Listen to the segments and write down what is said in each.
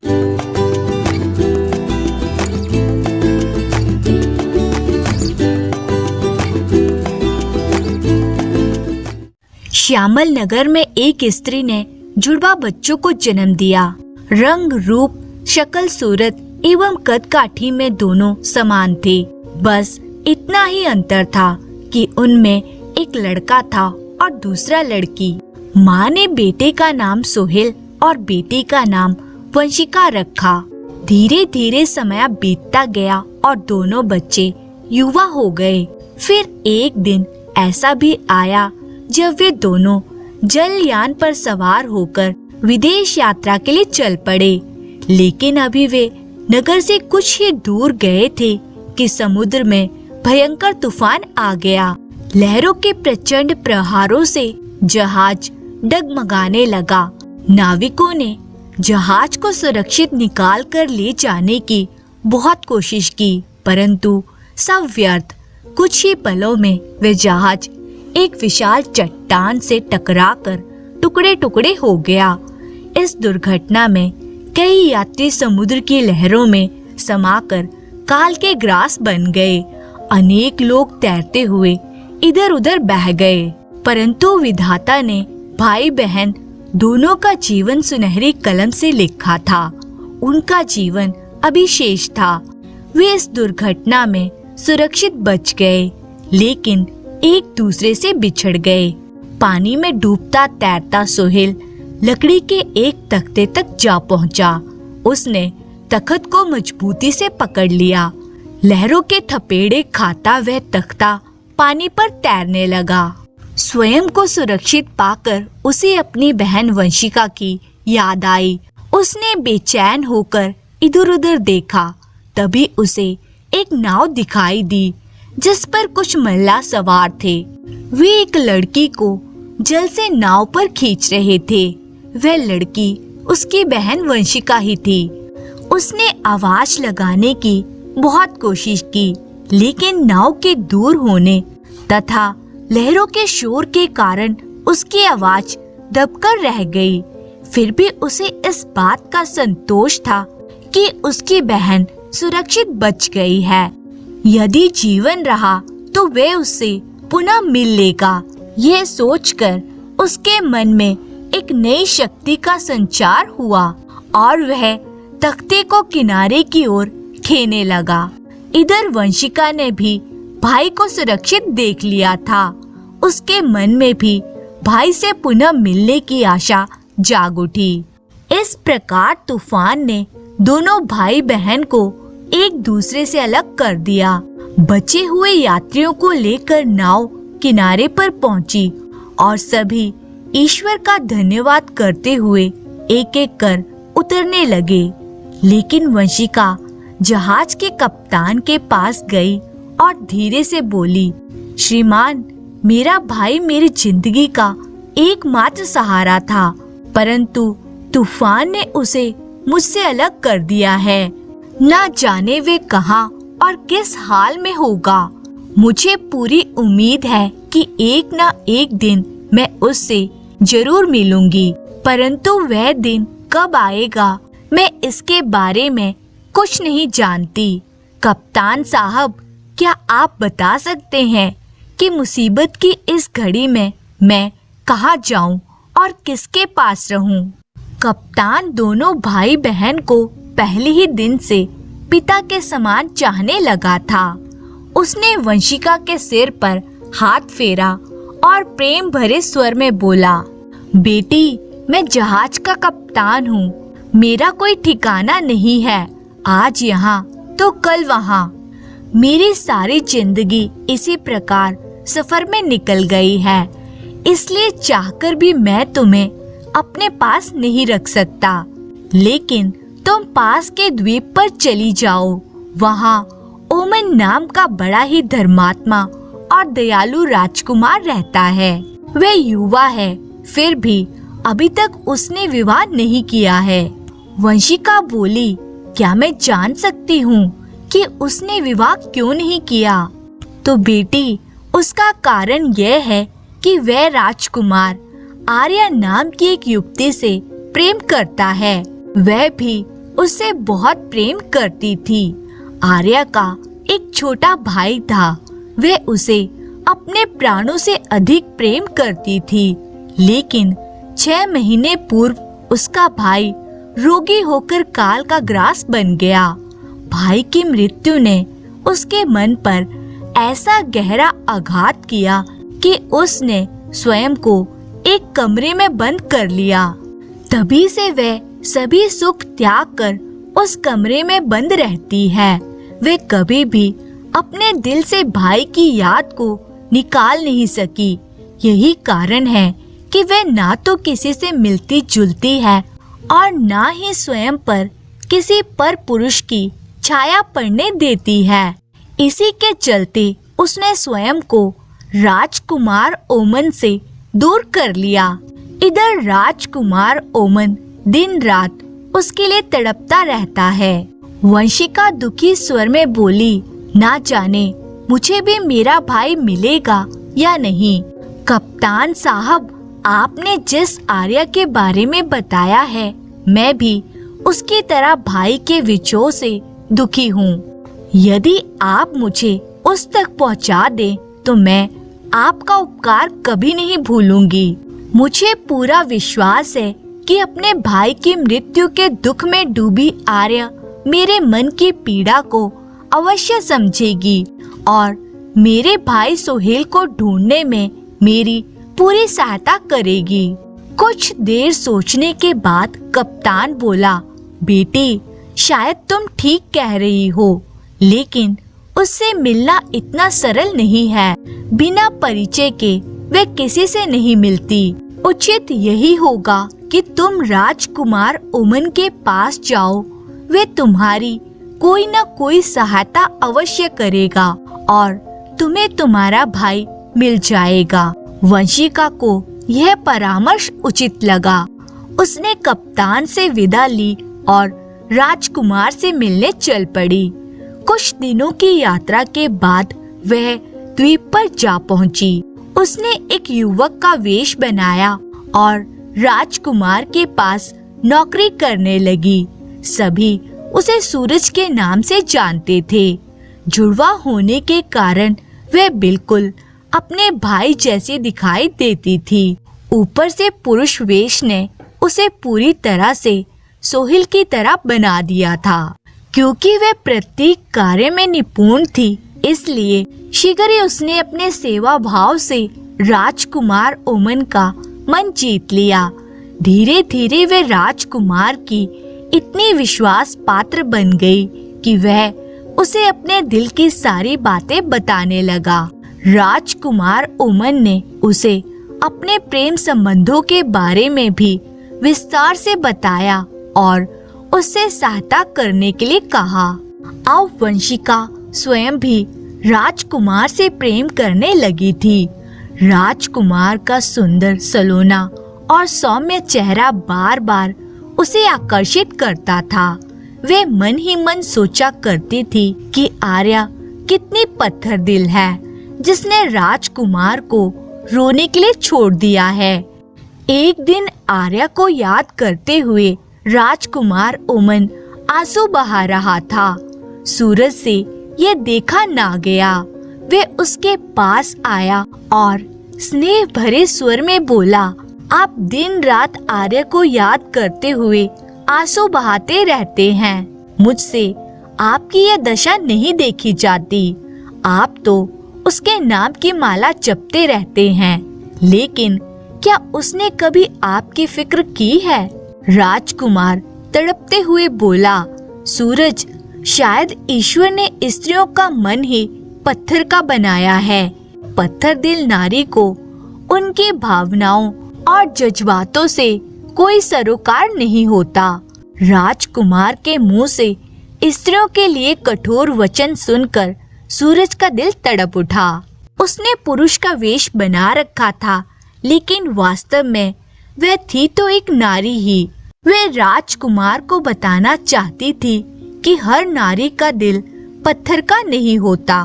श्यामल नगर में एक स्त्री ने जुड़वा बच्चों को जन्म दिया। रंग रूप, शक्ल सूरत एवं कद काठी में दोनों समान थे। बस इतना ही अंतर था कि उनमें एक लड़का था और दूसरा लड़की। माँ ने बेटे का नाम सोहेल और बेटी का नाम वंशिका रखा। धीरे धीरे समय बीतता गया और दोनों बच्चे युवा हो गए। फिर एक दिन ऐसा भी आया जब वे दोनों जलयान पर सवार होकर विदेश यात्रा के लिए चल पड़े। लेकिन अभी वे नगर से कुछ ही दूर गए थे कि समुद्र में भयंकर तूफान आ गया। लहरों के प्रचंड प्रहारों से जहाज डगमगाने लगा। नाविकों ने जहाज को सुरक्षित निकाल कर ले जाने की बहुत कोशिश की, परंतु सब व्यर्थ। कुछ ही पलों में वे जहाज एक विशाल चट्टान से टकराकर टुकड़े टुकड़े हो गया। इस दुर्घटना में कई यात्री समुद्र की लहरों में समाकर काल के ग्रास बन गए। अनेक लोग तैरते हुए इधर उधर बह गए, परंतु विधाता ने भाई बहन दोनों का जीवन सुनहरी कलम से लिखा था। उनका जीवन अभी शेष था। वे इस दुर्घटना में सुरक्षित बच गए, लेकिन एक दूसरे से बिछड़ गए। पानी में डूबता तैरता सोहेल लकड़ी के एक तख्ते तक जा पहुंचा। उसने तख्त को मजबूती से पकड़ लिया। लहरों के थपेड़े खाता वह तख्ता पानी पर तैरने लगा। स्वयं को सुरक्षित पाकर उसे अपनी बहन वंशिका की याद आई। उसने बेचैन होकर इधर उधर देखा। तभी उसे एक नाव दिखाई दी जिस पर कुछ महिला सवार थे। वे एक लड़की को जल से नाव पर खींच रहे थे। वह लड़की उसकी बहन वंशिका ही थी। उसने आवाज लगाने की बहुत कोशिश की, लेकिन नाव के दूर होने तथा लहरों के शोर के कारण उसकी आवाज दबकर रह गई। फिर भी उसे इस बात का संतोष था कि उसकी बहन सुरक्षित बच गई है। यदि जीवन रहा तो वह उससे पुनः मिल लेगा। यह सोचकर उसके मन में एक नई शक्ति का संचार हुआ और वह तख्ते को किनारे की ओर खेने लगा। इधर वंशिका ने भी भाई को सुरक्षित देख लिया था। उसके मन में भी भाई से पुनः मिलने की आशा जाग उठी। इस प्रकार तूफान ने दोनों भाई बहन को एक दूसरे से अलग कर दिया। बचे हुए यात्रियों को लेकर नाव किनारे पर पहुंची और सभी ईश्वर का धन्यवाद करते हुए एक एक कर उतरने लगे। लेकिन वंशिका जहाज के कप्तान के पास गई और धीरे से बोली, श्रीमान, मेरा भाई मेरी जिंदगी का एकमात्र सहारा था, परंतु तूफान ने उसे मुझसे अलग कर दिया है। ना जाने वे कहाँ और किस हाल में होगा। मुझे पूरी उम्मीद है कि एक ना एक दिन मैं उससे जरूर मिलूंगी, परंतु वह दिन कब आएगा मैं इसके बारे में कुछ नहीं जानती। कप्तान साहब, क्या आप बता सकते हैं कि मुसीबत की इस घड़ी में मैं कहाँ जाऊं और किसके पास रहूं? कप्तान दोनों भाई बहन को पहले ही दिन से पिता के समान चाहने लगा था। उसने वंशिका के सिर पर हाथ फेरा और प्रेम भरे स्वर में बोला, बेटी, मैं जहाज का कप्तान हूँ। मेरा कोई ठिकाना नहीं है, आज यहाँ तो कल वहाँ। मेरी सारी जिंदगी इसी प्रकार सफर में निकल गई है, इसलिए चाहकर भी मैं तुम्हें अपने पास नहीं रख सकता। लेकिन तुम पास के द्वीप पर चली जाओ। वहाँ ओमन नाम का बड़ा ही धर्मात्मा और दयालु राजकुमार रहता है। वह युवा है, फिर भी अभी तक उसने विवाह नहीं किया है। वंशिका बोली, क्या मैं जान सकती हूँ कि उसने विवाह क्यों नहीं किया? तो बेटी, उसका कारण यह है कि वह राजकुमार आर्या नाम की एक युवती से प्रेम करता है। वह भी उससे बहुत प्रेम करती थी। आर्या का एक छोटा भाई था। वह उसे अपने प्राणों से अधिक प्रेम करती थी, लेकिन 6 महीने पूर्व उसका भाई रोगी होकर काल का ग्रास बन गया। भाई की मृत्यु ने उसके मन पर ऐसा गहरा आघात किया कि उसने स्वयं को एक कमरे में बंद कर लिया। तभी से वह सभी सुख त्याग कर उस कमरे में बंद रहती है। वह कभी भी अपने दिल से भाई की याद को निकाल नहीं सकी। यही कारण है कि वह ना तो किसी से मिलती जुलती है और ना ही स्वयं पर किसी पर पुरुष की छाया पड़ने देती है। इसी के चलते उसने स्वयं को राजकुमार ओमन से दूर कर लिया। इधर राजकुमार ओमन दिन रात उसके लिए तड़पता रहता है। वंशिका दुखी स्वर में बोली, ना जाने मुझे भी मेरा भाई मिलेगा या नहीं। कप्तान साहब, आपने जिस आर्या के बारे में बताया है, मैं भी उसकी तरह भाई के विछोह से दुखी हूँ। यदि आप मुझे उस तक पहुँचा दें तो मैं आपका उपकार कभी नहीं भूलूंगी। मुझे पूरा विश्वास है कि अपने भाई की मृत्यु के दुख में डूबी आर्या मेरे मन की पीड़ा को अवश्य समझेगी और मेरे भाई सोहेल को ढूंढने में मेरी पूरी सहायता करेगी। कुछ देर सोचने के बाद कप्तान बोला, बेटी, शायद तुम ठीक कह रही हो, लेकिन उससे मिलना इतना सरल नहीं है। बिना परिचय के वे किसी से नहीं मिलती। उचित यही होगा कि तुम राजकुमार ओमन के पास जाओ। वे तुम्हारी कोई न कोई सहायता अवश्य करेगा और तुम्हें तुम्हारा भाई मिल जाएगा। वंशिका को यह परामर्श उचित लगा। उसने कप्तान से विदा ली और राजकुमार से मिलने चल पड़ी। कुछ दिनों की यात्रा के बाद वह द्वीप पर जा पहुंची। उसने एक युवक का वेश बनाया और राजकुमार के पास नौकरी करने लगी। सभी उसे सूरज के नाम से जानते थे। जुड़वा होने के कारण वह बिल्कुल अपने भाई जैसी दिखाई देती थी। ऊपर से पुरुष वेश ने उसे पूरी तरह से सोहिल की तरह बना दिया था। क्योंकि वह प्रत्येक कार्य में निपुण थी, इसलिए शीघ्र ही उसने अपने सेवा भाव से राजकुमार ओमन का मन जीत लिया। धीरे धीरे वह राजकुमार की इतनी विश्वास पात्र बन गई कि वह उसे अपने दिल की सारी बातें बताने लगा। राजकुमार ओमन ने उसे अपने प्रेम संबंधों के बारे में भी विस्तार से बताया और उससे सहायता करने के लिए कहा। अब वंशिका स्वयं भी राजकुमार से प्रेम करने लगी थी। राजकुमार का सुंदर सलोना और सौम्य चेहरा बार बार उसे आकर्षित करता था। वे मन ही मन सोचा करती थी कि आर्या कितनी पत्थर दिल है, जिसने राजकुमार को रोने के लिए छोड़ दिया है। एक दिन आर्या को याद करते हुए राजकुमार ओमन आंसू बहा रहा था। सूरज से यह देखा ना गया। वे उसके पास आया और स्नेह भरे स्वर में बोला, आप दिन रात आर्या को याद करते हुए आंसू बहाते रहते हैं। मुझसे आपकी यह दशा नहीं देखी जाती। आप तो उसके नाम की माला जपते रहते हैं, लेकिन क्या उसने कभी आपकी फिक्र की है? राजकुमार तड़पते हुए बोला, सूरज, शायद ईश्वर ने स्त्रियों का मन ही पत्थर का बनाया है। पत्थर दिल नारी को उनकी भावनाओं और जज्बातों से कोई सरोकार नहीं होता। राजकुमार के मुंह से स्त्रियों के लिए कठोर वचन सुनकर सूरज का दिल तड़प उठा। उसने पुरुष का वेश बना रखा था, लेकिन वास्तव में वह थी तो एक नारी ही। वह राजकुमार को बताना चाहती थी कि हर नारी का दिल पत्थर का नहीं होता।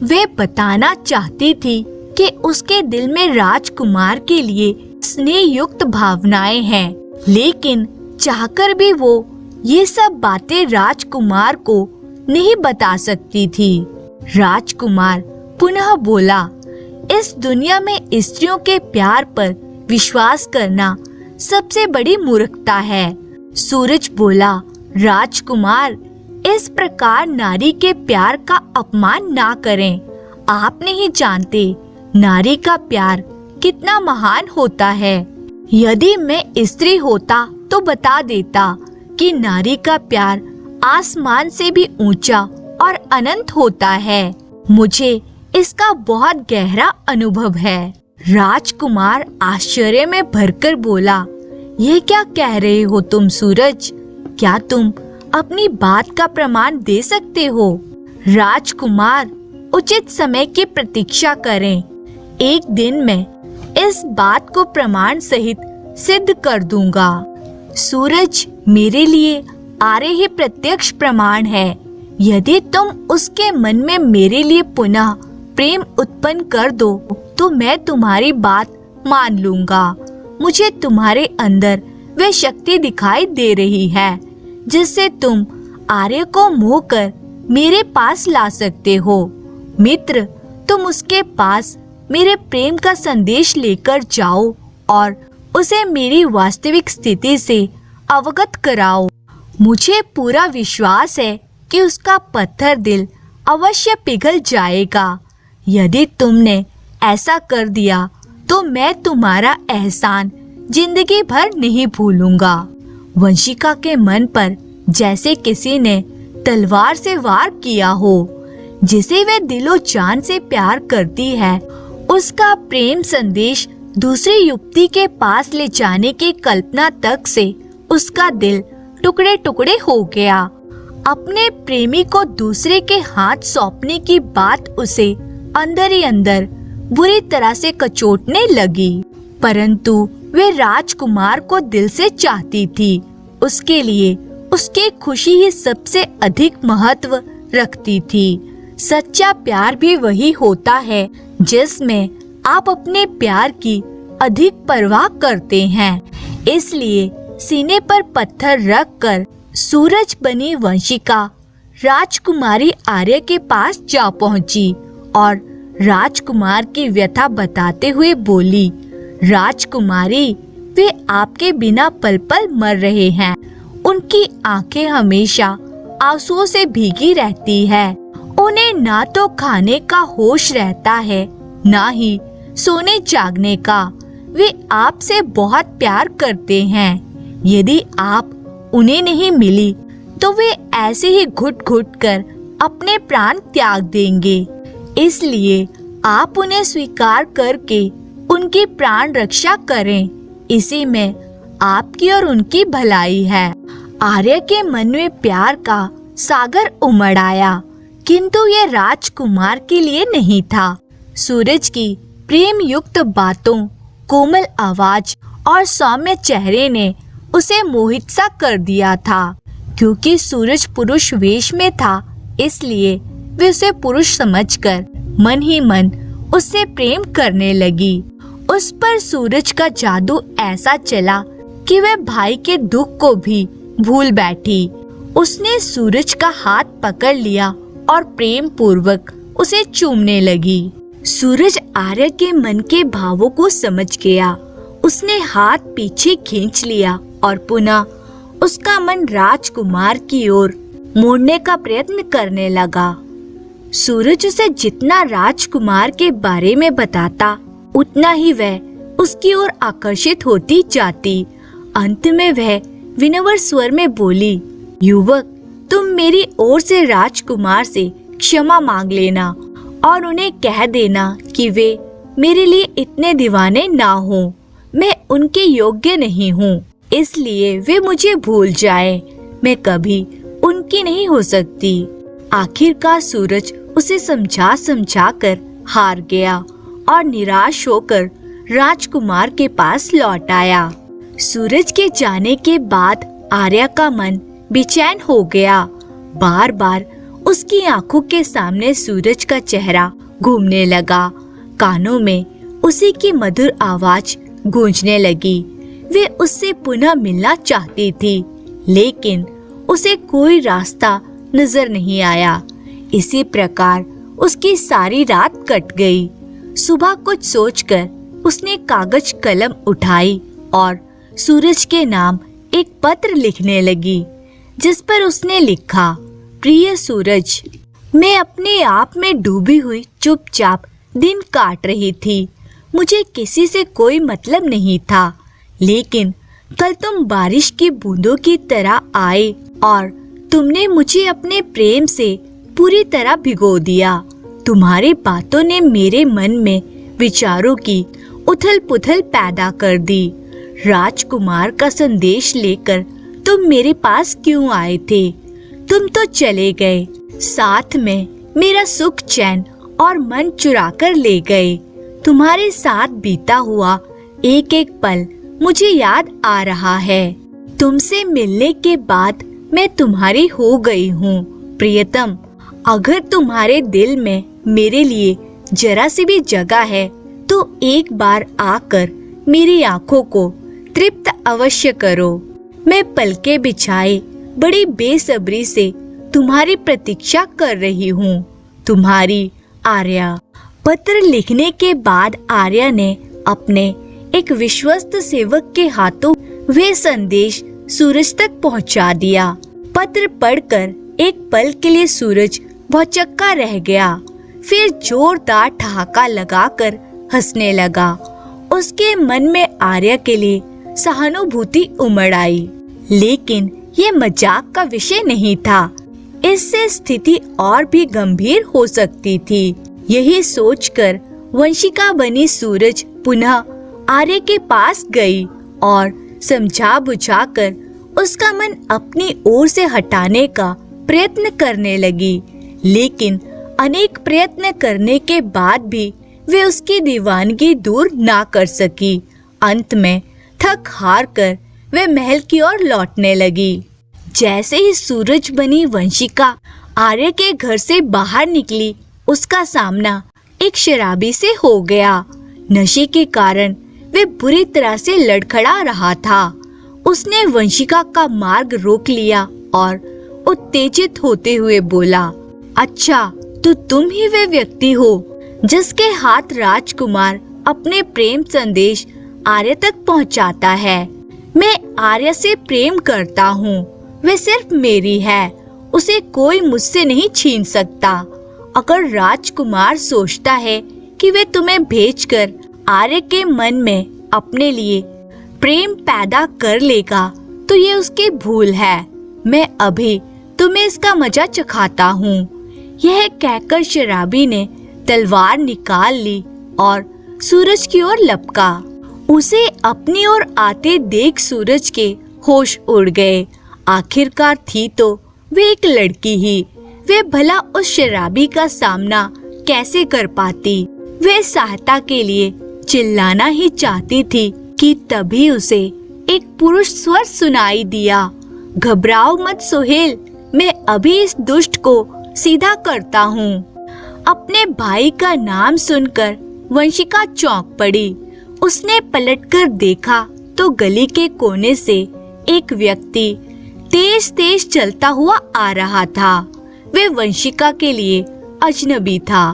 वे बताना चाहती थी कि उसके दिल में राजकुमार के लिए स्नेह युक्त भावनाएं हैं, लेकिन चाहकर भी वो ये सब बातें राजकुमार को नहीं बता सकती थी। राजकुमार पुनः बोला, इस दुनिया में स्त्रियों के प्यार पर विश्वास करना सबसे बड़ी मूर्खता है। सूरज बोला, राजकुमार, इस प्रकार नारी के प्यार का अपमान ना करें। आप नहीं जानते नारी का प्यार कितना महान होता है। यदि मैं स्त्री होता तो बता देता कि नारी का प्यार आसमान से भी ऊंचा और अनंत होता है। मुझे इसका बहुत गहरा अनुभव है। राजकुमार आश्चर्य में भरकर बोला, ये क्या कह रहे हो तुम सूरज? क्या तुम अपनी बात का प्रमाण दे सकते हो? राजकुमार, उचित समय की प्रतीक्षा करें। एक दिन मैं इस बात को प्रमाण सहित सिद्ध कर दूंगा। सूरज मेरे लिए आर्य ही प्रत्यक्ष प्रमाण है। यदि तुम उसके मन में मेरे लिए पुनः प्रेम उत्पन्न कर दो तो मैं तुम्हारी बात मान लूंगा। मुझे तुम्हारे अंदर वह शक्ति दिखाई दे रही है जिससे तुम आर्य को मोह कर मेरे पास ला सकते हो। मित्र, तुम उसके पास मेरे प्रेम का संदेश लेकर जाओ और उसे मेरी वास्तविक स्थिति से अवगत कराओ। मुझे पूरा विश्वास है कि उसका पत्थर दिल अवश्य पिघल जाएगा। यदि तुमने ऐसा कर दिया तो मैं तुम्हारा एहसान जिंदगी भर नहीं भूलूंगा। वंशिका के मन पर जैसे किसी ने तलवार से वार किया हो। जिसे वह दिलो जान से प्यार करती है, उसका प्रेम संदेश दूसरी युवती के पास ले जाने की कल्पना तक से उसका दिल टुकड़े टुकड़े हो गया। अपने प्रेमी को दूसरे के हाथ सौंपने की बात उसे अंदर ही अंदर बुरी तरह से कचोटने लगी। परंतु वे राजकुमार को दिल से चाहती थी। उसके लिए उसकी खुशी ही सबसे अधिक महत्व रखती थी। सच्चा प्यार भी वही होता है जिसमें आप अपने प्यार की अधिक परवाह करते हैं। इसलिए सीने पर पत्थर रखकर सूरज बनी वंशिका राजकुमारी आर्य के पास जा पहुंची और राजकुमार की व्यथा बताते हुए बोली, राजकुमारी, वे आपके बिना पल पल मर रहे हैं। उनकी आंखें हमेशा आंसुओं से भीगी रहती है। उन्हें ना तो खाने का होश रहता है, ना ही सोने जागने का। वे आपसे बहुत प्यार करते हैं। यदि आप उन्हें नहीं मिली तो वे ऐसे ही घुट घुट कर अपने प्राण त्याग देंगे। इसलिए आप उन्हें स्वीकार करके उनकी प्राण रक्षा करें। इसी में आपकी और उनकी भलाई है। आर्य के मन में प्यार का सागर उमड़ आया, किंतु ये राजकुमार के लिए नहीं था। सूरज की प्रेम युक्त बातों, कोमल आवाज और सौम्य चेहरे ने उसे मोहित सा कर दिया था। क्योंकि सूरज पुरुष वेश में था, इसलिए वे उसे पुरुष समझकर मन ही मन उससे प्रेम करने लगी। उस पर सूरज का जादू ऐसा चला कि वह भाई के दुख को भी भूल बैठी। उसने सूरज का हाथ पकड़ लिया और प्रेम पूर्वक उसे चूमने लगी। सूरज आर्य के मन के भावों को समझ गया। उसने हाथ पीछे खींच लिया और पुनः उसका मन राजकुमार की ओर मोड़ने का प्रयत्न करने लगा। सूरज उसे जितना राजकुमार के बारे में बताता, उतना ही वह उसकी ओर आकर्षित होती जाती। अंत में वह विनम्र स्वर में बोली, युवक, तुम मेरी ओर से राजकुमार से क्षमा मांग लेना और उन्हें कह देना कि वे मेरे लिए इतने दीवाने ना हो। मैं उनके योग्य नहीं हूँ, इसलिए वे मुझे भूल जाएं। मैं कभी उनकी नहीं हो सकती। आखिरकार सूरज उसे समझा समझा कर हार गया और निराश होकर राजकुमार के पास लौट आया। सूरज के जाने के बाद आर्या का मन बेचैन हो गया। बार बार उसकी आंखों के सामने सूरज का चेहरा घूमने लगा। कानों में उसी की मधुर आवाज गूंजने लगी। वे उससे पुनः मिलना चाहती थी, लेकिन उसे कोई रास्ता नजर नहीं आया। इसी प्रकार उसकी सारी रात कट गई। सुबह कुछ सोचकर उसने कागज कलम उठाई और सूरज के नाम एक पत्र लिखने लगी, जिस पर उसने लिखा, प्रिय सूरज, मैं अपने आप में डूबी हुई चुपचाप दिन काट रही थी। मुझे किसी से कोई मतलब नहीं था, लेकिन कल तुम बारिश की बूंदों की तरह आए और तुमने मुझे अपने प्रेम से पूरी तरह भिगो दिया। तुम्हारी बातों ने मेरे मन में विचारों की उथल-पुथल पैदा कर दी। राजकुमार का संदेश लेकर तुम मेरे पास क्यों आए थे? तुम तो चले गए, साथ में मेरा सुख चैन और मन चुरा कर ले गए। तुम्हारे साथ बीता हुआ एक एक पल मुझे याद आ रहा है। तुमसे मिलने के बाद मैं तुम्हारी हो गई हूँ। प्रियतम, अगर तुम्हारे दिल में मेरे लिए जरा सी भी जगह है तो एक बार आकर मेरी आंखों को तृप्त अवश्य करो। मैं पलके बिछाए बड़ी बेसब्री से तुम्हारी प्रतीक्षा कर रही हूँ। तुम्हारी आर्या। पत्र लिखने के बाद आर्या ने अपने एक विश्वस्त सेवक के हाथों वे संदेश सूरज तक पहुंचा दिया। पत्र पढ़कर एक पल के लिए सूरज भौचक्का रह गया, फिर जोरदार ठहाका लगाकर हंसने लगा। उसके मन में आर्या के लिए सहानुभूति उमड़ आई, लेकिन ये मजाक का विषय नहीं था। इससे स्थिति और भी गंभीर हो सकती थी। यही सोचकर वंशिका बनी सूरज पुनः आर्य के पास गई और समझा बुझाकर उसका मन अपनी ओर से हटाने का प्रयत्न करने लगी, लेकिन अनेक प्रयत्न करने के बाद भी वे उसकी दीवानगी दूर ना कर सकी। अंत में थक हार कर वे महल की ओर लौटने लगी। जैसे ही सूरज बनी वंशिका आर्य के घर से बाहर निकली, उसका सामना एक शराबी से हो गया। नशे के कारण वे बुरी तरह से लड़खड़ा रहा था। उसने वंशिका का मार्ग रोक लिया और उत्तेजित होते हुए बोला, अच्छा, तो तुम ही वे व्यक्ति हो जिसके हाथ राजकुमार अपने प्रेम संदेश आर्य तक पहुंचाता है। मैं आर्य से प्रेम करता हूँ, वे सिर्फ मेरी है, उसे कोई मुझसे नहीं छीन सकता। अगर राजकुमार सोचता है कि वे तुम्हें भेजकर आर्य के मन में अपने लिए प्रेम पैदा कर लेगा, तो ये उसकी भूल है। मैं अभी तुम्हें इसका मजा चखाता हूँ। यह कहकर शराबी ने तलवार निकाल ली और सूरज की ओर लपका। उसे अपनी ओर आते देख सूरज के होश उड़ गए। आखिरकार थी तो वे एक लड़की ही, वे भला उस शराबी का सामना कैसे कर पाती। वे सहायता के लिए चिल्लाना ही चाहती थी कि तभी उसे एक पुरुष स्वर सुनाई दिया, घबराओ मत सोहेल, मैं अभी इस दुष्ट को सीधा करता हूँ। अपने भाई का नाम सुनकर वंशिका चौंक पड़ी। उसने पलटकर देखा तो गली के कोने से एक व्यक्ति तेज तेज चलता हुआ आ रहा था। वे वंशिका के लिए अजनबी था।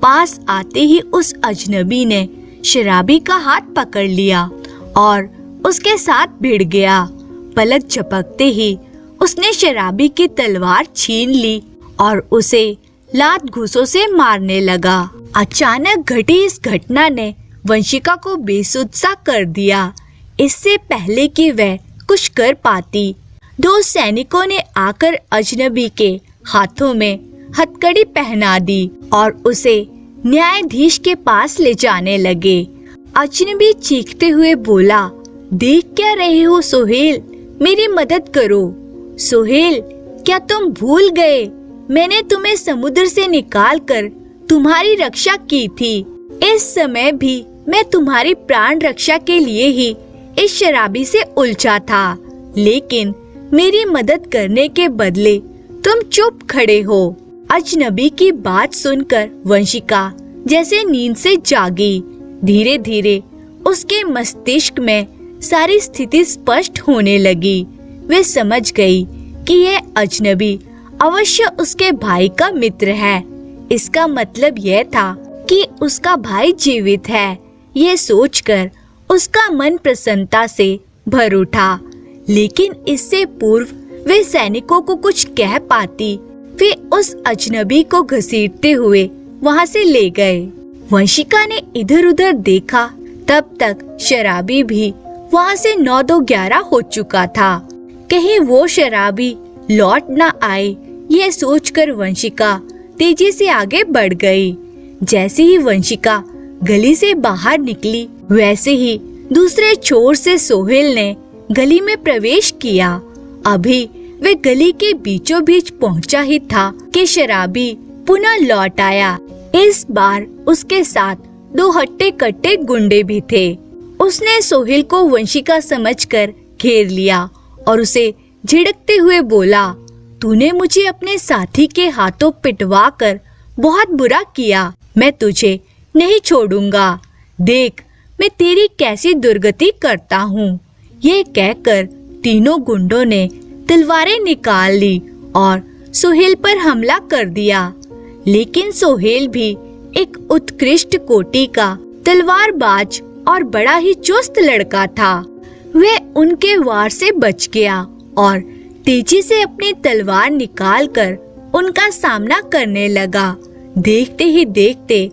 पास आते ही उस अजनबी ने शराबी का हाथ पकड़ लिया और उसके साथ भिड़ गया। पलक झपकते ही उसने शराबी की तलवार छीन ली और उसे लात घूंसों से मारने लगा। अचानक घटी इस घटना ने वंशिका को बेसुध सा कर दिया। इससे पहले कि वह कुछ कर पाती, दो सैनिकों ने आकर अजनबी के हाथों में हथकड़ी पहना दी और उसे न्यायाधीश के पास ले जाने लगे। अजनबी चीखते हुए बोला, देख क्या रहे हो सोहेल, मेरी मदद करो। सोहेल, क्या तुम भूल गए मैंने तुम्हें समुद्र से निकालकर तुम्हारी रक्षा की थी। इस समय भी मैं तुम्हारी प्राण रक्षा के लिए ही इस शराबी से उलझा था, लेकिन मेरी मदद करने के बदले तुम चुप खड़े हो। अजनबी की बात सुनकर वंशिका जैसे नींद से जागी। धीरे धीरे उसके मस्तिष्क में सारी स्थिति स्पष्ट होने लगी। वे समझ गई कि यह अजनबी अवश्य उसके भाई का मित्र है। इसका मतलब यह था कि उसका भाई जीवित है। यह सोचकर उसका मन प्रसन्नता से भर उठा। लेकिन इससे पूर्व वे सैनिकों को कुछ कह पाती, वे उस अजनबी को घसीटते हुए वहां से ले गए। वंशिका ने इधर उधर देखा, तब तक शराबी भी वहां से 9-11 हो चुका था। कहीं वो शराबी लौट न आए, यह सोचकर वंशिका तेजी से आगे बढ़ गई। जैसे ही वंशिका गली से बाहर निकली, वैसे ही दूसरे छोर से सोहेल ने गली में प्रवेश किया। अभी वे गली के बीचों बीच पहुंचा ही था कि शराबी पुनः लौट आया। इस बार उसके साथ 2 हट्टे कट्टे गुंडे भी थे। उसने सोहेल को वंशिका समझकर घेर लिया और उसे झिड़कते हुए बोला, तूने मुझे अपने साथी के हाथों पिटवा कर बहुत बुरा किया। मैं तुझे नहीं छोड़ूंगा। देख मैं तेरी कैसी दुर्गति करता हूँ। ये कहकर तीनों गुंडों ने तलवारें निकाल ली और सोहेल पर हमला कर दिया। लेकिन सोहेल भी एक उत्कृष्ट कोटि का तलवारबाज और बड़ा ही चुस्त लड़का था। वह उनके वार से बच गया और तेजी से अपनी तलवार निकालकर उनका सामना करने लगा। देखते ही देखते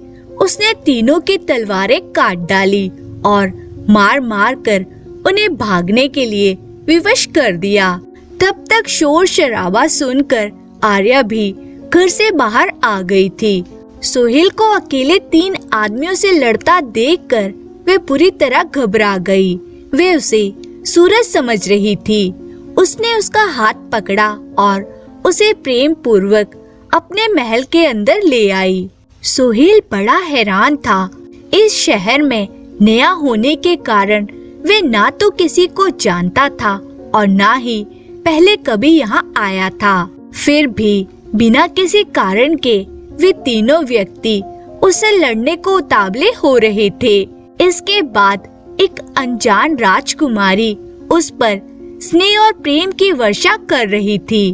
उसने तीनों की तलवारें काट डाली और मार मार कर उन्हें भागने के लिए विवश कर दिया। तब तक शोर शराबा सुनकर आर्या भी घर से बाहर आ गई थी। सोहेल को अकेले 3 आदमियों से लड़ता देखकर वे पूरी तरह घबरा गई। वे उसे सूरज समझ रही थी। उसने उसका हाथ पकड़ा और उसे प्रेम पूर्वक अपने महल के अंदर ले आई। सोहेल बड़ा हैरान था। इस शहर में नया होने के कारण वे ना तो किसी को जानता था और ना ही पहले कभी यहाँ आया था। फिर भी बिना किसी कारण के वे तीनों व्यक्ति उससे लड़ने को उतावले हो रहे थे। इसके बाद एक अनजान राजकुमारी उस पर स्नेह और प्रेम की वर्षा कर रही थी।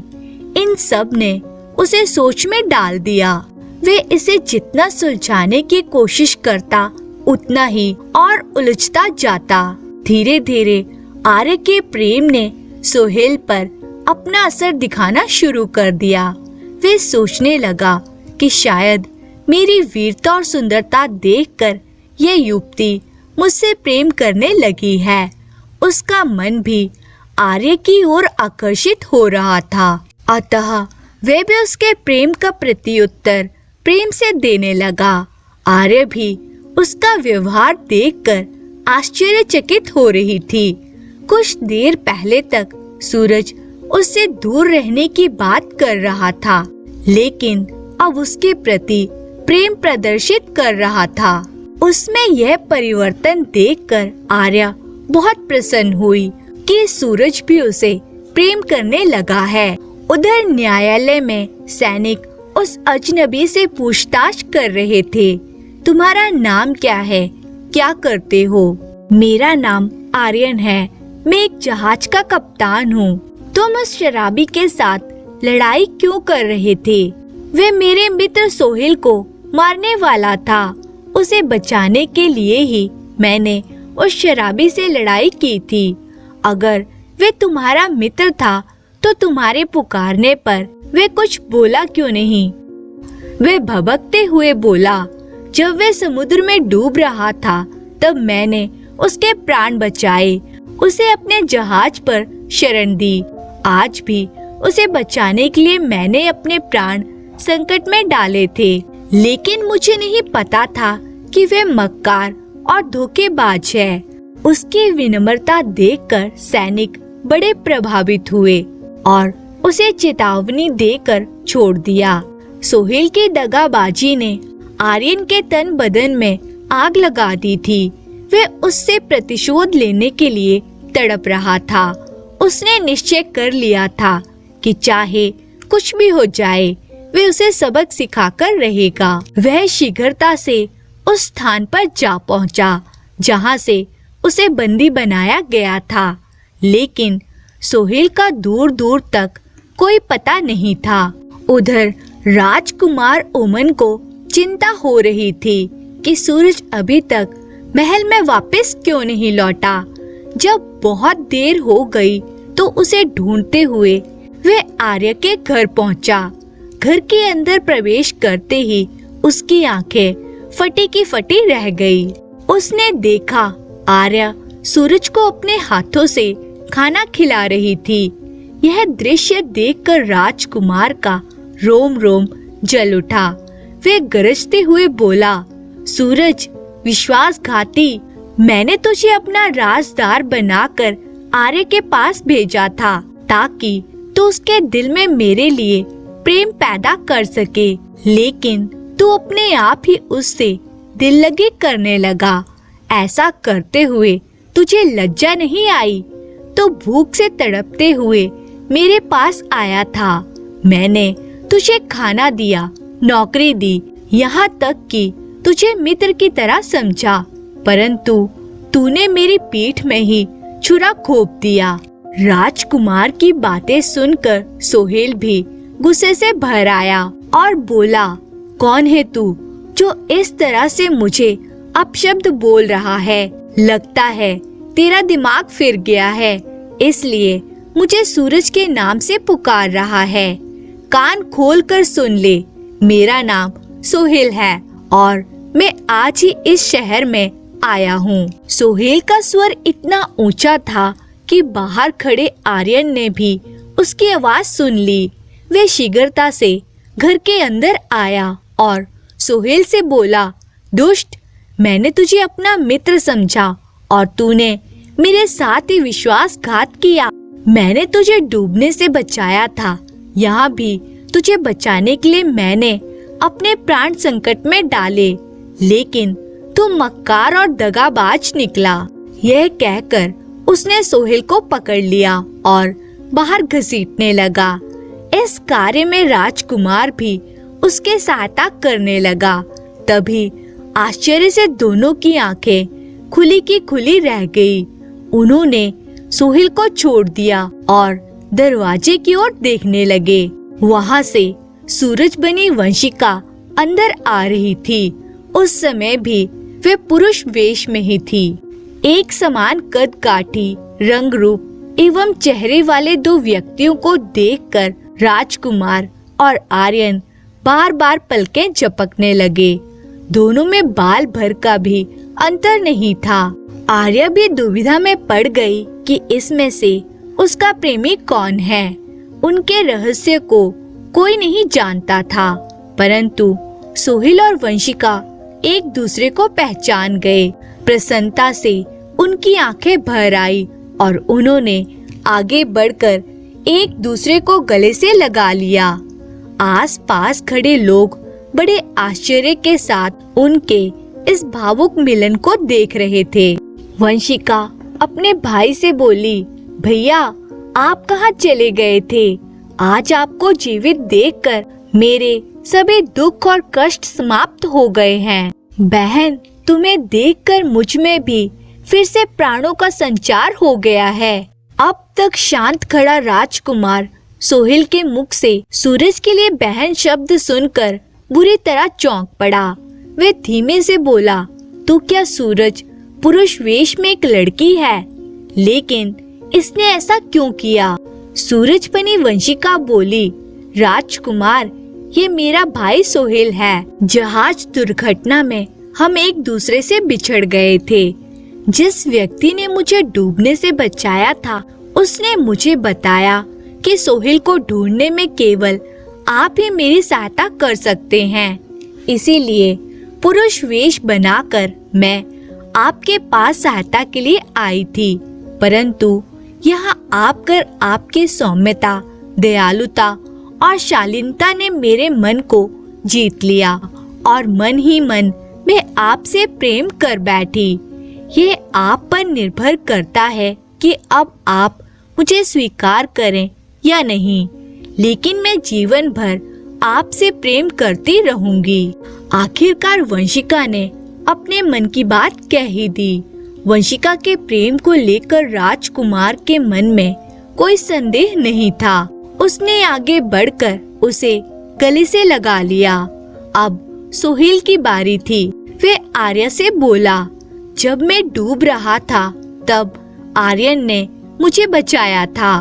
इन सब ने उसे सोच में डाल दिया। वे इसे जितना सुलझाने की कोशिश करता, उतना ही और उलझता जाता। धीरे धीरे आर्य के प्रेम ने सोहेल पर अपना असर दिखाना शुरू कर दिया। वे सोचने लगा कि शायद मेरी वीरता और सुंदरता देखकर यह युवती मुझसे प्रेम करने लगी है। उसका मन भी आर्य की ओर आकर्षित हो रहा था। अतः वे भी उसके प्रेम का प्रत्युत्तर प्रेम से देने लगा। आर्य भी उसका व्यवहार देखकर आश्चर्यचकित हो रही थी। कुछ देर पहले तक सूरज उससे दूर रहने की बात कर रहा था, लेकिन अब उसके प्रति प्रेम प्रदर्शित कर रहा था। उसमें यह परिवर्तन देखकर आर्या बहुत प्रसन्न हुई कि सूरज भी उसे प्रेम करने लगा है। उधर न्यायालय में सैनिक उस अजनबी से पूछताछ कर रहे थे, तुम्हारा नाम क्या है, क्या करते हो? मेरा नाम आर्यन है, मैं एक जहाज का कप्तान हूँ। तुम उस शराबी के साथ लड़ाई क्यों कर रहे थे? वे मेरे मित्र सोहेल को मारने वाला था। उसे बचाने के लिए ही मैंने उस शराबी से लड़ाई की थी। अगर वे तुम्हारा मित्र था तो तुम्हारे पुकारने पर वे कुछ बोला क्यों नहीं? वे भभकते हुए बोला, जब वे समुद्र में डूब रहा था तब मैंने उसके प्राण बचाए, उसे अपने जहाज पर शरण दी। आज भी उसे बचाने के लिए मैंने अपने प्राण संकट में डाले थे, लेकिन मुझे नहीं पता था कि वे मक्कार और धोखेबाज है। उसकी विनम्रता देखकर सैनिक बड़े प्रभावित हुए और उसे चेतावनी देकर छोड़ दिया। सोहेल की दगाबाजी ने आर्यन के तन बदन में आग लगा दी थी। वे उससे प्रतिशोध लेने के लिए तड़प रहा था। उसने निश्चय कर लिया था कि चाहे कुछ भी हो जाए, वे उसे सबक सिखाकर रहेगा। वह शीघ्रता से उस स्थान पर जा पहुंचा जहां से उसे बंदी बनाया गया था, लेकिन सोहेल का दूर दूर तक कोई पता नहीं था। उधर राजकुमार ओमन को चिंता हो रही थी कि सूरज अभी तक महल में वापस क्यों नहीं लौटा। जब बहुत देर हो गई तो उसे ढूंढते हुए वह आर्य के घर पहुंचा। घर के अंदर प्रवेश करते ही उसकी आंखें फटी की फटी रह गई। उसने देखा आर्या सूरज को अपने हाथों से खाना खिला रही थी। यह दृश्य देखकर राजकुमार का रोम रोम जल उठा। वह गरजते हुए बोला, सूरज विश्वासघाती, मैंने तुझे अपना राजदार बनाकर आर्य के पास भेजा था ताकि तू उसके दिल में मेरे लिए प्रेम पैदा कर सके, लेकिन तू अपने आप ही उससे दिल लगी करने लगा। ऐसा करते हुए तुझे लज्जा नहीं आई? तो भूख से तड़पते हुए मेरे पास आया था। मैंने तुझे खाना दिया, नौकरी दी, यहाँ तक कि तुझे मित्र की तरह समझा, परंतु तूने मेरी पीठ में ही छुरा घोंप दिया। राजकुमार की बातें सुनकर सोहेल भी गुस्से से भर आया और बोला, कौन है तू जो इस तरह से मुझे अपशब्द बोल रहा है? लगता है तेरा दिमाग फिर गया है, इसलिए मुझे सूरज के नाम से पुकार रहा है। कान खोल कर सुन ले, मेरा नाम सोहेल है और मैं आज ही इस शहर में आया हूँ। सोहेल का स्वर इतना ऊंचा था कि बाहर खड़े आर्यन ने भी उसकी आवाज सुन ली। वे शीघ्रता से घर के अंदर आया और सोहेल से बोला, दुष्ट, मैंने तुझे अपना मित्र समझा और तूने मेरे साथ ही विश्वासघात किया। मैंने तुझे डूबने से बचाया था, यहाँ भी तुझे बचाने के लिए मैंने अपने प्राण संकट में डाले, लेकिन तू मक्कार और दगाबाज निकला। यह कहकर उसने सोहेल को पकड़ लिया और बाहर घसीटने लगा। इस कार्य में राजकुमार भी उसके सहायता करने लगा। तभी आश्चर्य से दोनों की आंखें खुली की खुली रह गई। उन्होंने सोहेल को छोड़ दिया और दरवाजे की ओर देखने लगे। वहां से सूरज बनी वंशिका अंदर आ रही थी। उस समय भी वे पुरुष वेश में ही थी। एक समान कद काठी, रंग रूप एवं चेहरे वाले दो व्यक्तियों को देखकर राजकुमार और आर्यन बार बार पलकें झपकने लगे। दोनों में बाल भर का भी अंतर नहीं था। आर्या भी दुविधा में पड़ गई कि इसमें से उसका प्रेमी कौन है। उनके रहस्य को कोई नहीं जानता था, परंतु सोहेल और वंशिका एक दूसरे को पहचान गए। प्रसन्नता से उनकी आंखें भर आई और उन्होंने आगे बढ़कर एक दूसरे को गले से लगा लिया। आसपास खड़े लोग बड़े आश्चर्य के साथ उनके इस भावुक मिलन को देख रहे थे। वंशिका अपने भाई से बोली, भैया आप कहाँ चले गए थे? आज आपको जीवित देखकर मेरे सभी दुख और कष्ट समाप्त हो गए हैं। बहन, तुम्हें देखकर मुझ में भी फिर से प्राणों का संचार हो गया है। अब तक शांत खड़ा राजकुमार सोहेल के मुख से सूरज के लिए बहन शब्द सुनकर बुरी तरह चौंक पड़ा। वे धीमे से बोला, तू क्या सूरज पुरुष वेश में एक लड़की है? लेकिन इसने ऐसा क्यों किया? सूरज बनी वंशिका बोली, राजकुमार, ये मेरा भाई सोहेल है। जहाज दुर्घटना में हम एक दूसरे से बिछड़ गए थे। जिस व्यक्ति ने मुझे डूबने से बचाया था, उसने मुझे बताया कि सोहेल को ढूंढने में केवल आप ही मेरी सहायता कर सकते हैं। इसीलिए पुरुष वेश बनाकर मैं आपके पास सहायता के लिए आई थी, परंतु यहाँ आकर आपकी सौम्यता, दयालुता और शालीनता ने मेरे मन को जीत लिया और मन ही मन मैं आपसे प्रेम कर बैठी। ये आप पर निर्भर करता है कि अब आप मुझे स्वीकार करें या नहीं, लेकिन मैं जीवन भर आपसे प्रेम करती रहूंगी। आखिरकार वंशिका ने अपने मन की बात कह ही दी। वंशिका के प्रेम को लेकर राजकुमार के मन में कोई संदेह नहीं था। उसने आगे बढ़कर उसे गले से लगा लिया। अब सोहेल की बारी थी। वह आर्या से बोला, जब मैं डूब रहा था तब आर्यन ने मुझे बचाया था।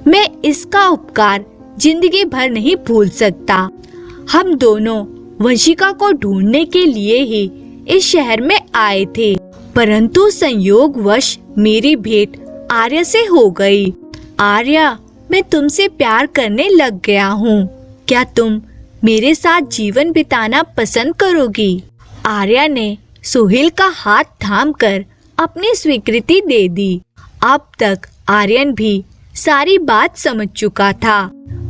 मैं इसका उपकार जिंदगी भर नहीं भूल सकता। हम दोनों वंशिका को ढूंढने के लिए ही इस शहर में आए थे, परंतु संयोगवश मेरी भेंट आर्या से हो गई। आर्या, मैं तुमसे प्यार करने लग गया हूँ। क्या तुम मेरे साथ जीवन बिताना पसंद करोगी? आर्या ने सोहेल का हाथ थामकर अपनी स्वीकृति दे दी। अब तक आर्यन भी सारी बात समझ चुका था।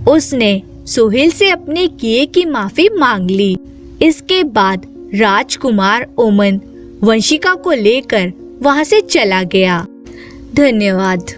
उसने सोहेल से अपने किए की माफी मांग ली। इसके बाद राजकुमार ओमन वंशिका को लेकर वहां से चला गया। धन्यवाद।